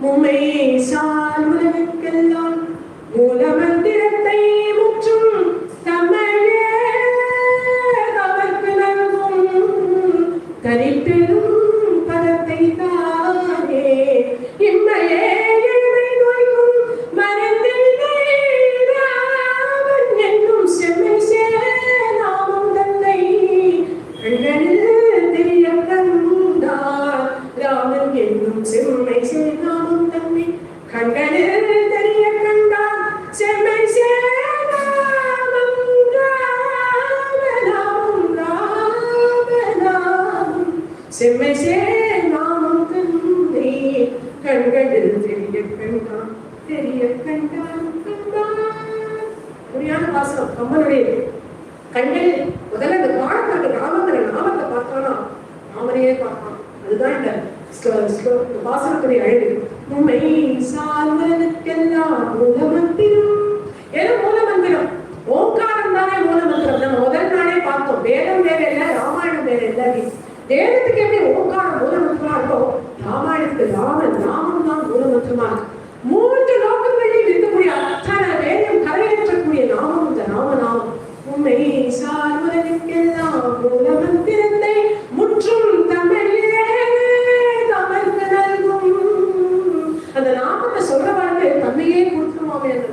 உம்மை சால் உலகுக்கெல்லாம் மூலமந்திரத்தை முற்றும் தமிழே தமக்கு நல்கும் தரிப்பெரும் பதத்தை தானே இம்மையே எழுமை நோய்க்கும் மறந்தில்லை ராமன் என்னும் செம்மை நாமம் தன்னை கண்களில் தெரிய கண்டார் ராமன் என்னும் செம்மை நாமம் தன்னை கண்களில் தெரிய கண்டார் செம்மை நாமம் ராமநாமம் ராமநாமம் செம்மை நாமம் தன்னை கண்களில் தெரிய கண்டான் தெரிய கண்டான் புரியான வாசனம் கம்மனுடைய கண்களில் முதல்ல இந்த பாடத்தோட ராமங்கிற நாமத்தை பார்த்தானா ராமனையே பார்த்தான். அதுதான் இந்த வாசனத்துடைய அழகு. உம்மை சால்வதற்கெல்லாம் மூலமந்திரம். ஏதோ மூலமந்திரம் ஓங்காரம் தானே மூலமந்திரம். நம்ம முதல் நாளே பார்த்தோம். வேதம் வேற இல்லை, ராமாயணம் வேற இல்லை. வேதத்துக்கு எப்படி ஓங்காரம் மூலமந்திரமா இருக்கும், ராமாயணத்துக்கு ராமன் நாமம் தான் மூலமந்திரமா இருக்கு. 3 லோகங்களில் இருக்கக்கூடிய அத்தனை வேதம் கரையேற்றக்கூடிய நாமம் இந்த ராமநாமம். உம்மை சால்வதற்கெல்லாம் மூலமந்திரத்தை முற்றும் தமிழே தமக்கு நல்கும். அந்த நாமத்தை சொல்றவாழ்ந்து தன்னையே கொடுத்துருவாமே. அந்த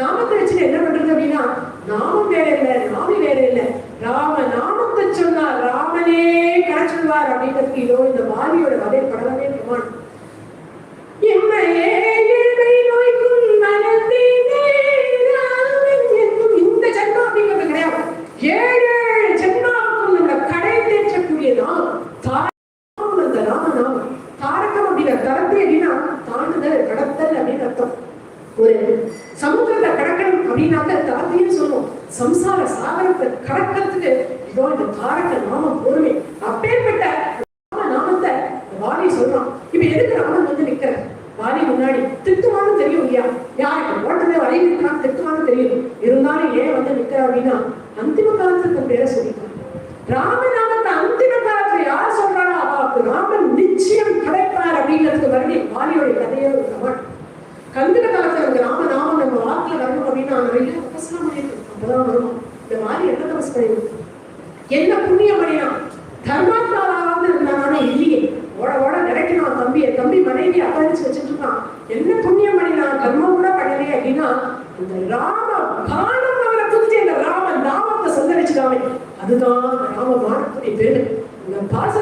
நாமத்தை வச்சுட்டு என்ன பண்றது அப்படின்னா, நாமம் வேற இல்லை, நாமி வேற இல்லை, ராம நாமத்தை சொன்னார் ராமனே கிடைச்சிடுவார் அப்படிங்கிறதுக்கு இதோ இந்த வாலியோட வதை படவே பிரமாணம். இம்மையே எழுமை நோய்க்கும் மனத்தினே ராமன் என்னும் இந்த ஜென்மம் அப்படிங்கிறது கிடையாது. 7 ஜென்மாவுக்கும் நம்ம கடை தேற்றக்கூடியதான் தாரகம். அந்த ராமநாமம் தாரகம் அப்படிங்கிற தரத்தை அப்படின்னா தாண்டுதல், கடத்தல் அப்படின்னு அர்த்தம். ஒரு சமுத்திரத்தை கடக்கணும் அப்படின்னாக்க தாரத்தையும் சொல்லுவோம். சம்சார சாகரத்தை கடக்கிறதுக்கு இதோ இந்த தாரக நாமம் பொறுமை. அப்பேற்பட்ட நாமத்தை வாலி சொல்றான். இப்ப எதுக்கு ராமன் வந்து நிக்கிற வாலி முன்னாடி திட்டுவான்னு தெரியும் இல்லையா, யாருக்கு ஓட்டமே வழி நிற்கிறான் திட்டுவான்னு தெரியும். இருந்தாலும் ஏன் வந்து நிக்கிற அப்படின்னா அந்திம காலத்துல தன் பேரை சொல்லிட்டான். ராமநாமத்தை அந்திம காலத்துல யார் சொல்றாளோ அவருக்கு ராமன் நிச்சயம் கிடைப்பார் அப்படிங்கிறதுக்கு மறுபடியும் வாலியோட கதையே ஒரு கமாட். கந்திர காலத்துல அந்த ராமநாமம் நம்ம வாக்குல வரணும் அப்படின்னா நிறைய தபஸ்லாம் பண்ணிருக்கோம். அப்பதான் வருவோம். இந்த மாதிரி என்ன தபஸ் பண்ணிருக்கோம், என்ன புண்ணியம் பண்ணினா, தர்மாத்மாவாவது இருந்தானே இல்லையே, ஓட ஓட கிடைக்கணும் தம்பி மனைவி அப்பழிச்சு வச்சுட்டு இருக்கான். என்ன புண்ணியம் பண்ணினா, தர்மம் கூட பண்ணலையே அப்படின்னா இந்த ராம பானம் அவரை குறிச்சு இந்த ராம நாமத்தை சந்தரிச்சுக்காமே. அதுதான் ராம பானத்துடைய பேரு. இந்த பாச